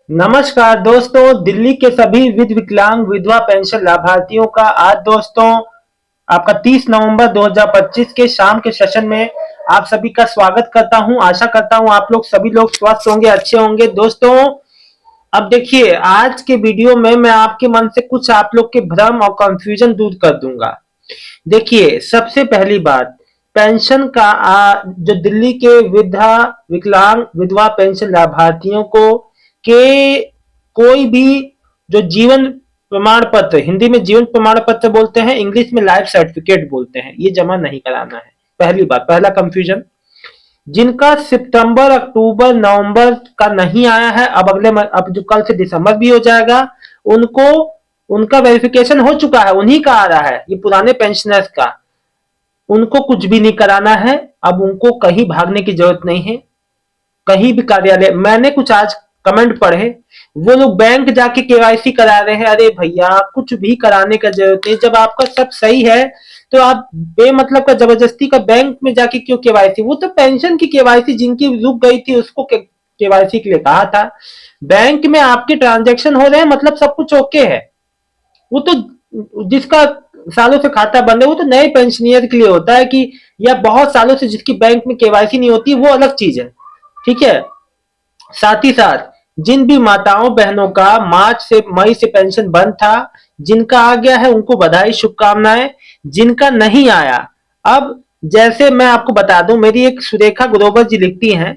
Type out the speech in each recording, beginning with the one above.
नमस्कार दोस्तों, दिल्ली के सभी विकलांग विधवा पेंशन लाभार्थियों का आज दोस्तों आपका 30 नवंबर 2025 के शाम के सेशन में आप सभी का स्वागत करता हूं। आशा करता हूं आप लोग सभी लोग स्वस्थ होंगे, अच्छे होंगे। दोस्तों अब देखिए, आज के वीडियो में मैं आपके मन से कुछ आप लोग के भ्रम और कंफ्यूजन दूर कर दूंगा। देखिए, सबसे पहली बात, पेंशन का जो दिल्ली के वृद्धा विकलांग विधवा पेंशन लाभार्थियों को के कोई भी जो जीवन प्रमाण पत्र, हिंदी में जीवन प्रमाण पत्र बोलते हैं, इंग्लिश में लाइफ सर्टिफिकेट बोलते हैं, ये जमा नहीं कराना है। पहली बात, पहला कंफ्यूजन। जिनका सितंबर अक्टूबर नवंबर का नहीं आया है, अब जो कल से दिसंबर भी हो जाएगा, उनको उनका वेरिफिकेशन हो चुका है, उन्हीं का आ रहा है, ये पुराने पेंशनर्स का। उनको कुछ भी नहीं कराना है। अब उनको कहीं भागने की जरूरत नहीं है, कहीं भी कार्यालय। मैंने कुछ आज कमेंट पढ़े, वो लोग बैंक जाके केवाईसी करा रहे हैं। अरे भैया, कुछ भी कराने का जरूरत नहीं। जब आपका सब सही है तो आप बेमतलब का जबरदस्ती का बैंक में जाके क्यों केवाईसी? वो तो पेंशन की केवाईसी जिनकी रुक गई थी उसको केवाईसी के लिए कहा था। बैंक में आपके ट्रांजेक्शन हो रहे हैं, मतलब सब कुछ ओके है। वो तो जिसका सालों से खाता बंद है वो तो नए पेंशनियर के लिए होता है, कि या बहुत सालों से जिसकी बैंक में केवाईसी नहीं होती, वो अलग चीज है। ठीक है। साथ ही साथ जिन भी माताओं बहनों का मार्च से मई से पेंशन बंद था, जिनका आ गया है उनको बधाई शुभकामनाएं। जिनका नहीं आया, अब जैसे मैं आपको बता दूं, मेरी एक सुरेखा ग्रोवर जी लिखती हैं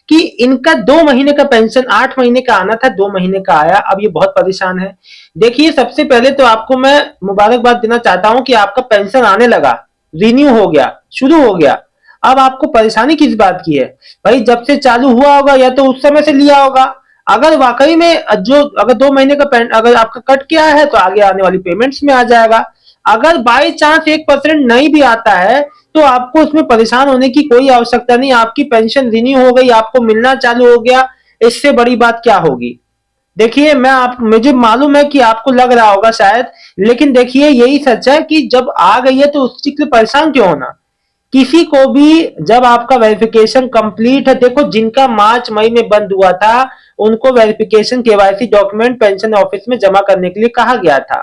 कि इनका 2 महीने का पेंशन 8 महीने का आना था, 2 महीने का आया। अब ये बहुत परेशान है। देखिए, सबसे पहले तो आपको मैं मुबारकबाद देना चाहता हूं कि आपका पेंशन आने लगा, रिन्यू हो गया, शुरू हो गया। अब आपको परेशानी किस बात की है? भाई, जब से चालू हुआ होगा या तो उस समय से लिया होगा। अगर वाकई में जो अगर 2 महीने का अगर आपका कट गया है तो आगे आने वाली पेमेंट्स में आ जाएगा। अगर बाई चांस 1% नहीं भी आता है तो आपको उसमें परेशान होने की कोई आवश्यकता नहीं। आपकी पेंशन रिन्यू हो गई, आपको मिलना चालू हो गया, इससे बड़ी बात क्या होगी? देखिए, मुझे मालूम है कि आपको लग रहा होगा शायद, लेकिन देखिए यही सच है कि जब आ गई है तो उस चीज के लिए परेशान क्यों होना? किसी को भी जब आपका वेरिफिकेशन कंप्लीट है, देखो जिनका मार्च मई में बंद हुआ था उनको verification KYC document pension office में जमा करने के लिए कहा गया था।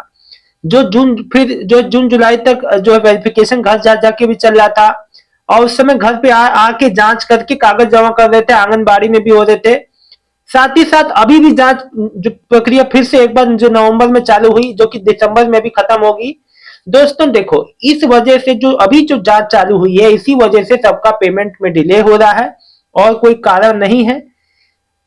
जो जून जुलाई तक जो है वेरिफिकेशन घर जा जाके भी चल रहा था, और उस समय घर पे आके जांच करके कागज जमा कर रहे थे, आंगनबाड़ी में भी हो रहे थे। साथ ही साथ अभी भी जांच जो प्रक्रिया फिर से एक बार जो नवंबर में चालू हुई, जो कि दिसंबर में भी खत्म होगी। दोस्तों देखो, इस वजह से जो अभी जो जांच चालू हुई है, इसी वजह से सबका पेमेंट में डिले हो रहा है, और कोई कारण नहीं है।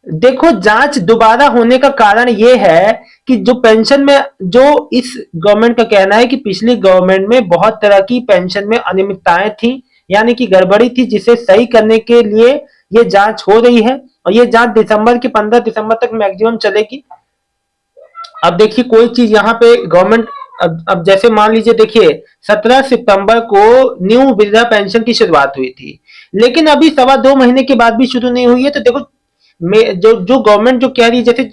देखो, जांच दोबारा होने का कारण यह है कि जो पेंशन में जो इस गवर्नमेंट का कहना है कि पिछली गवर्नमेंट में बहुत तरह की पेंशन में अनियमितताएं थी, यानी कि गड़बड़ी थी, जिसे सही करने के लिए ये जांच हो रही है। और ये जांच 15 दिसंबर तक मैक्सिमम चलेगी। अब देखिए, कोई चीज यहाँ पे गवर्नमेंट, अब जैसे मान लीजिए, देखिए 17 सितंबर को न्यू वृद्धा पेंशन की शुरुआत हुई थी, लेकिन अभी 2.25 महीने के बाद भी शुरू नहीं हुई है। तो देखो, जो जो गवर्नमेंट जो कह रही है, जैसे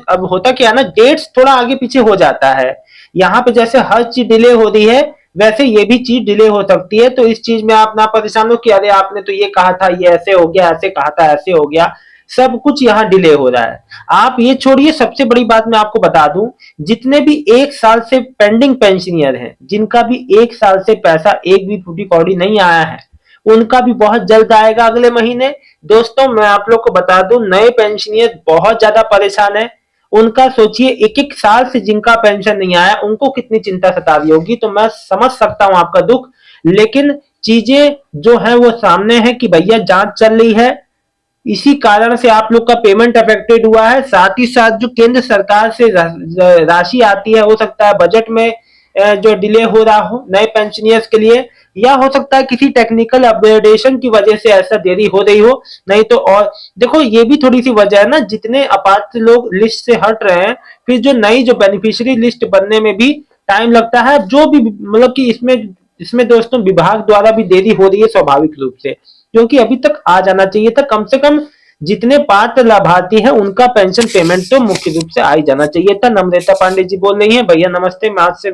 अब होता क्या है ना, डेट्स थोड़ा आगे पीछे हो जाता है। यहाँ पे जैसे हर चीज डिले हो रही है, वैसे ये भी चीज डिले हो सकती है। तो इस चीज में आप ना परेशान हो कि अरे आपने तो ये कहा था, ये ऐसे हो गया, ऐसे कहा था, ऐसे हो गया। सब कुछ यहाँ डिले हो रहा है। आप ये छोड़िए, सबसे बड़ी बात मैं आपको बता दूं, जितने भी 1 साल से पेंडिंग पेंशनियर हैं, जिनका भी 1 साल से पैसा एक भी फूटी कौड़ी नहीं आया है, उनका भी बहुत जल्द आएगा, अगले महीने। दोस्तों मैं आप लोग को बता दूं, नए पेंशनियर बहुत ज्यादा परेशान है। उनका सोचिए, एक एक साल से जिनका पेंशन नहीं आया, उनको कितनी चिंता सता रही होगी। तो मैं समझ सकता हूं आपका दुख, लेकिन चीजें जो है वो सामने है कि भैया जांच चल रही है, इसी कारण से आप लोग का पेमेंट अफेक्टेड हुआ है। साथ ही साथ जो केंद्र सरकार से राशि आती है, हो सकता है बजट में जो डिले हो रहा हो नए पेंशनियर्स के लिए, या हो सकता है किसी टेक्निकल अपग्रेडेशन की वजह से ऐसा देरी हो रही हो। नहीं तो और देखो, ये भी थोड़ी सी वजह है ना, जितने अपात्र लोग लिस्ट से हट रहे हैं, फिर जो नई जो बेनिफिशियरी लिस्ट बनने में भी टाइम लगता है। जो भी मतलब कि इसमें इसमें दोस्तों विभाग द्वारा भी देरी हो रही है, स्वाभाविक रूप से, क्योंकि अभी तक आ जाना चाहिए था। कम से कम जितने पात्र लाभार्थी हैं उनका पेंशन पेमेंट तो मुख्य रूप से आ ही जाना चाहिए था। नम्रता पांडे जी बोल रही है, भैया नमस्ते, मार्च से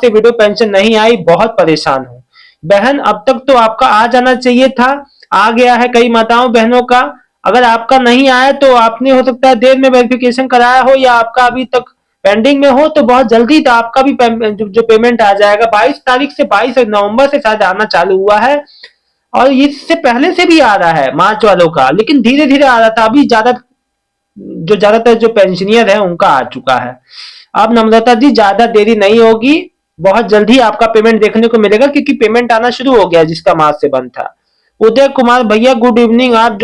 वीडियो पेंशन नहीं आई, बहुत परेशान हूँ। बहन, अब तक तो आपका आ जाना चाहिए था, आ गया है कई माताओं बहनों का। अगर आपका नहीं आया तो आपने हो सकता है देर में वेरिफिकेशन कराया हो या आपका अभी तक पेंडिंग में हो, तो बहुत जल्दी तो आपका भी जो पेमेंट आ जाएगा। 22 तारीख से 22 नवंबर से शायद आना चालू हुआ है, और इससे पहले से भी आ रहा है मार्च वालों का, लेकिन धीरे धीरे आ रहा था। अभी ज्यादातर जो पेंशनियर है उनका आ चुका है। अब नम्रता जी ज्यादा देरी नहीं होगी, बहुत जल्दी आपका पेमेंट देखने को मिलेगा, क्योंकि पेमेंट आना शुरू हो गया जिसका मार्च से बंद था। उदय कुमार भैया गुड इवनिंग। आप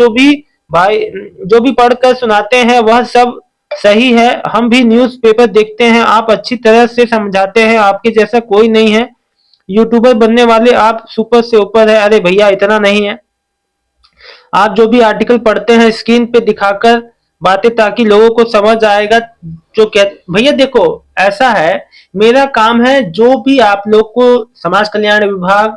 भाई जो भी पढ़कर सुनाते हैं वह सब सही है। हम भी न्यूज़पेपर देखते हैं, आप अच्छी तरह से समझाते हैं, आपके जैसा कोई नहीं है। यूट्यूबर बनने वाले आप सुपर से ऊपर है। अरे भैया इतना नहीं है, आप जो भी आर्टिकल पढ़ते हैं स्क्रीन पे दिखाकर बातें, ताकि लोगों को समझ आएगा। जो कह भैया देखो, ऐसा है, मेरा काम है जो भी आप लोग को समाज कल्याण विभाग,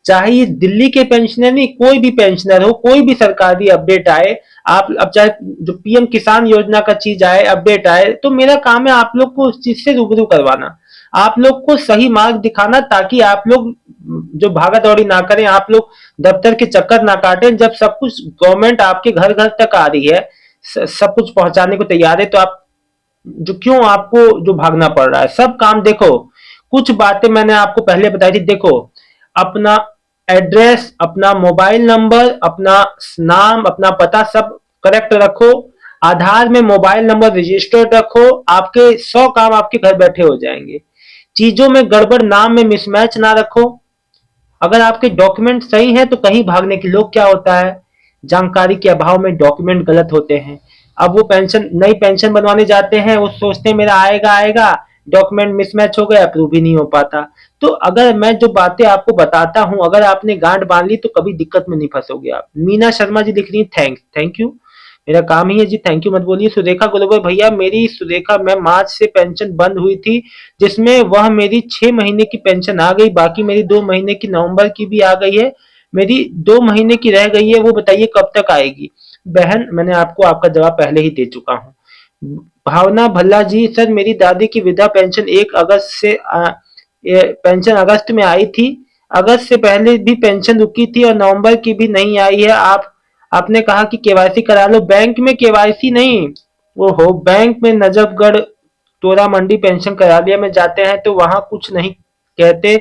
चाहे ये दिल्ली के पेंशनर नहीं, कोई भी पेंशनर हो, कोई भी सरकारी अपडेट आए, आप अब चाहे जो पीएम किसान योजना का चीज आए, अपडेट आए, तो मेरा काम है आप लोग को उस चीज से रूबरू करवाना, आप लोग को सही मार्ग दिखाना, ताकि आप लोग जो भागा दौड़ी ना करें, आप लोग दफ्तर के चक्कर ना काटें। जब सब कुछ गवर्नमेंट आपके घर घर तक आ रही है, सब कुछ पहुंचाने को तैयार है, तो आप जो क्यों आपको जो भागना पड़ रहा है। सब काम देखो, कुछ बातें मैंने आपको पहले बताई थी। देखो, अपना एड्रेस, अपना मोबाइल नंबर, अपना नाम, अपना पता सब करेक्ट रखो। आधार में मोबाइल नंबर रजिस्टर्ड रखो, आपके 100 काम आपके घर बैठे हो जाएंगे। चीजों में गड़बड़, नाम में मिसमैच ना रखो। अगर आपके डॉक्यूमेंट सही हैं तो कहीं भागने की, लोग क्या होता है, जानकारी के अभाव में डॉक्यूमेंट गलत होते हैं। अब वो नई पेंशन बनवाने जाते हैं, वो सोचते हैं मेरा आएगा आएगा, डॉक्यूमेंट मिसमैच हो गया, अप्रूव ही नहीं हो पाता। तो अगर मैं जो बातें आपको बताता हूं, अगर आपने गांठ बांध ली तो कभी दिक्कत में नहीं फंसोगे आप। मीना शर्मा जी लिख रही है थैंक यू, मेरा काम ही है जी, थैंक यू मत बोलिए। सुरेखा ग्लोबल भैया, मेरी सुरेखा मैं मार्च से पेंशन बंद हुई थी, जिसमें वह मेरी 6 महीने की पेंशन आ गई, बाकी मेरी 2 महीने की नवंबर की भी आ गई है, मेरी 2 महीने की रह गई है, वो बताइए कब तक आएगी। बहन मैंने आपको आपका जवाब पहले ही दे चुका हूँ। भावना भल्ला जी, सर मेरी दादी की वृद्धा पेंशन 1 अगस्त से पेंशन अगस्त में आई थी, अगस्त से पहले भी पेंशन रुकी थी, और नवंबर की भी नहीं आई है। आपने कहा कि केवाईसी करा लो, बैंक में केवाईसी नहीं, वो हो बैंक में नजफगढ़ तोरा मंडी पेंशन कार्यालय में जाते हैं तो वहां कुछ नहीं कहते,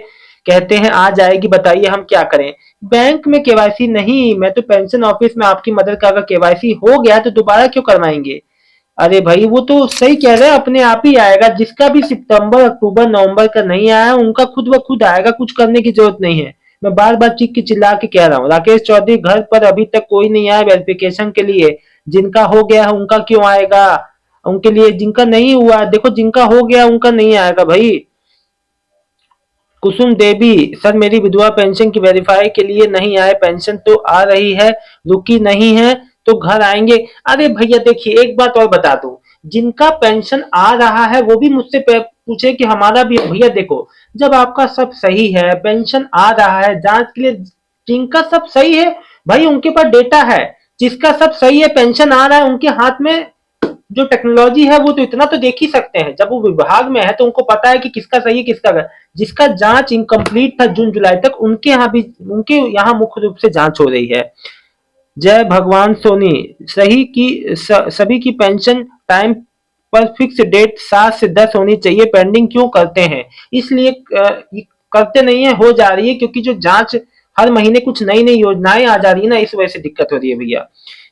कहते हैं आ जाएगी, बताइए हम क्या करें। बैंक में केवाईसी नहीं, मैं तो पेंशन ऑफिस में आपकी मदद का, अगर केवाईसी हो गया तो दोबारा क्यों करवाएंगे। अरे भाई वो तो सही कह रहे हैं, अपने आप ही आएगा। जिसका भी सितंबर अक्टूबर नवंबर का नहीं आया उनका खुद ब खुद आएगा, कुछ करने की जरूरत नहीं है। मैं बार बार चीख के चिल्ला के कह रहा हूँ। राकेश चौधरी, घर पर अभी तक कोई नहीं आया वेरिफिकेशन के लिए, जिनका हो गया है उनका क्यों आएगा, उनके लिए जिनका नहीं हुआ, देखो जिनका हो गया उनका नहीं आएगा भाई। कुसुम देवी, सर मेरी विधवा पेंशन की वेरीफाई के लिए नहीं आए, पेंशन तो आ रही है, रुकी नहीं है तो घर आएंगे। अरे भैया देखिए, एक बात और बता दूं, जिनका पेंशन आ रहा है वो भी मुझसे पूछे कि हमारा भी। भैया देखो, जब आपका सब सही है, पेंशन आ रहा है, जांच के लिए जिनका सब सही है भाई उनके पास डेटा है, जिसका सब सही है, पेंशन आ रहा है, उनके हाथ में जो टेक्नोलॉजी है वो तो इतना तो देख ही सकते हैं। जब वो विभाग में है तो उनको पता है कि किसका सही है किसका गलत। जिसका जांच इनकम्प्लीट था जून जुलाई तक, उनके यहाँ मुख्य रूप से जांच हो रही है। जय भगवान सोनी, सभी की पेंशन टाइम पर फिक्स डेट 7 से 10 होनी चाहिए, पेंडिंग क्यों करते हैं, इसलिए करते नहीं है, हो जा रही है, क्योंकि जो जांच हर महीने कुछ नई नई योजनाएं आ जा रही है ना, इस वजह से दिक्कत हो रही है भैया।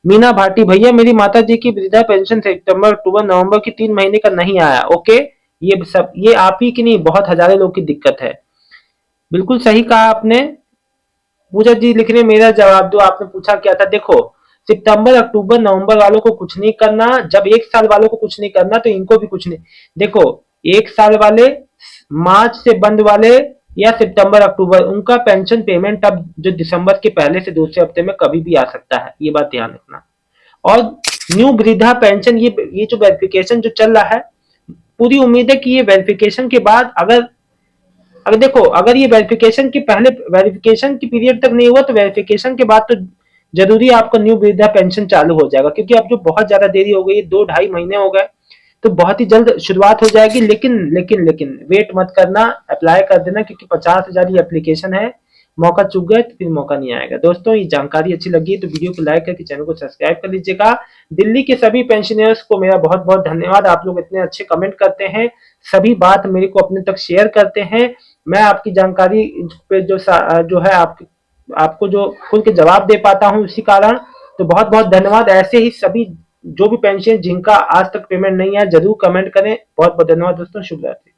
मीना भाटी, भैया मेरी माता जी की वृद्धा पेंशन सितंबर अक्टूबर नवंबर की 3 महीने का नहीं आया। ओके, ये आप ही की नहीं, बहुत हजारों लोग की दिक्कत है। बिल्कुल सही कहा आपने। पूजा जी लिख रहे मेरा जवाब दो, आपने पूछा क्या था। देखो, सितंबर अक्टूबर नवंबर वालों को कुछ नहीं करना, जब 1 साल वालों को कुछ नहीं करना तो इनको भी कुछ नहीं। देखो, 1 साल वाले, मार्च से बंद वाले या सितंबर अक्टूबर, उनका पेंशन पेमेंट अब जो दिसंबर के पहले से दूसरे हफ्ते में कभी भी आ सकता है, ये बात ध्यान रखना। और न्यू वृद्धा पेंशन, ये जो वेरिफिकेशन जो चल रहा है, पूरी उम्मीद है कि ये वेरिफिकेशन के बाद, अगर देखो, अगर ये वेरिफिकेशन के पहले, वेरिफिकेशन की पीरियड तक नहीं हुआ तो वेरिफिकेशन के बाद तो जरूरी आपको न्यू वृद्धा पेंशन चालू हो जाएगा, क्योंकि अब जो बहुत ज्यादा देरी हो गई, 2 ढाई महीने हो गए, तो बहुत ही जल्द शुरुआत हो जाएगी। लेकिन लेकिन लेकिन वेट मत करना, अप्लाई कर देना, क्योंकि 50,000 एप्लीकेशन है, मौका चूक गए तो फिर मौका नहीं आएगा। दोस्तों ये जानकारी अच्छी लगी तो वीडियो को लाइक करके चैनल को सब्सक्राइब कर लीजिएगा। दिल्ली के सभी पेंशनर्स को मेरा बहुत बहुत धन्यवाद, आप लोग इतने अच्छे कमेंट करते हैं, सभी बात मेरे को अपने तक शेयर करते हैं। मैं आपकी जानकारी पे जो है आपको जो खुल के जवाब दे पाता हूँ इसी कारण। तो बहुत बहुत धन्यवाद। ऐसे ही सभी जो भी पेंशन जिनका आज तक पेमेंट नहीं है जरूर कमेंट करें। बहुत बहुत धन्यवाद दोस्तों, शुभ रात्रि।